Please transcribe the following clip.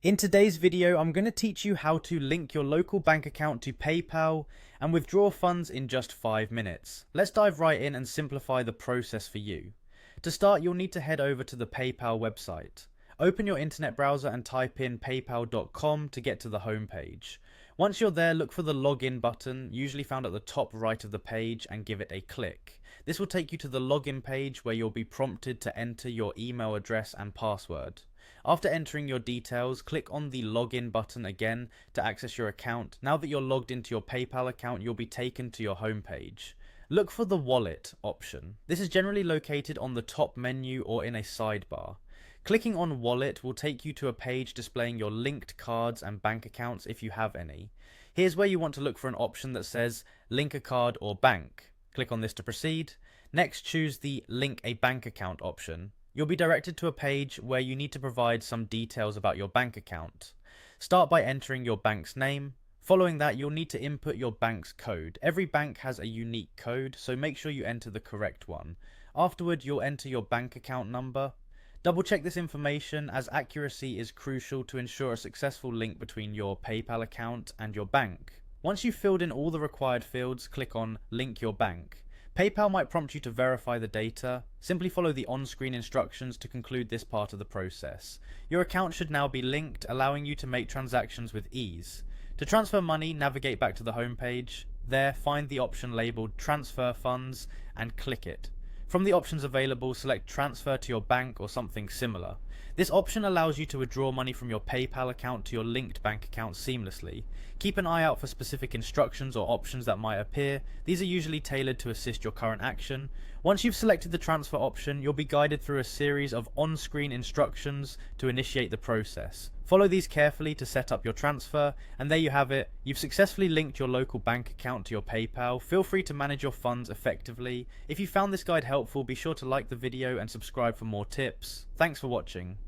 In today's video, I'm going to teach you how to link your local bank account to PayPal and withdraw funds in just 5 minutes. Let's dive right in and simplify the process for you. To start, you'll need to head over to the PayPal website. Open your internet browser and type in paypal.com to get to the home page. Once you're there, look for the login button, usually found at the top right of the page, and give it a click. This will take you to the login page where you'll be prompted to enter your email address and password. After entering your details, click on the login button again to access your account. Now that you're logged into your PayPal account, you'll be taken to your home page. Look for the wallet option. This is generally located on the top menu or in a sidebar. Clicking on wallet will take you to a page displaying your linked cards and bank accounts if you have any. Here's where you want to look for an option that says link a card or bank. Click on this to proceed. Next, choose the link a bank account option. You'll be directed to a page where you need to provide some details about your bank account. Start by entering your bank's name. Following that, you'll need to input your bank's code. Every bank has a unique code, so make sure you enter the correct one. Afterward, you'll enter your bank account number. Double check this information, as accuracy is crucial to ensure a successful link between your PayPal account and your bank. Once you've filled in all the required fields, click on Link Your Bank. PayPal might prompt you to verify the data. Simply follow the on-screen instructions to conclude this part of the process. Your account should now be linked, allowing you to make transactions with ease. To transfer money, navigate back to the home page. There, find the option labeled Transfer Funds and click it. From the options available, select Transfer to your bank or something similar. This option allows you to withdraw money from your PayPal account to your linked bank account seamlessly. Keep an eye out for specific instructions or options that might appear. These are usually tailored to assist your current action. Once you've selected the transfer option, you'll be guided through a series of on-screen instructions to initiate the process. Follow these carefully to set up your transfer, and there you have it. You've successfully linked your local bank account to your PayPal. Feel free to manage your funds effectively. If you found this guide helpful, be sure to like the video and subscribe for more tips. Thanks for watching.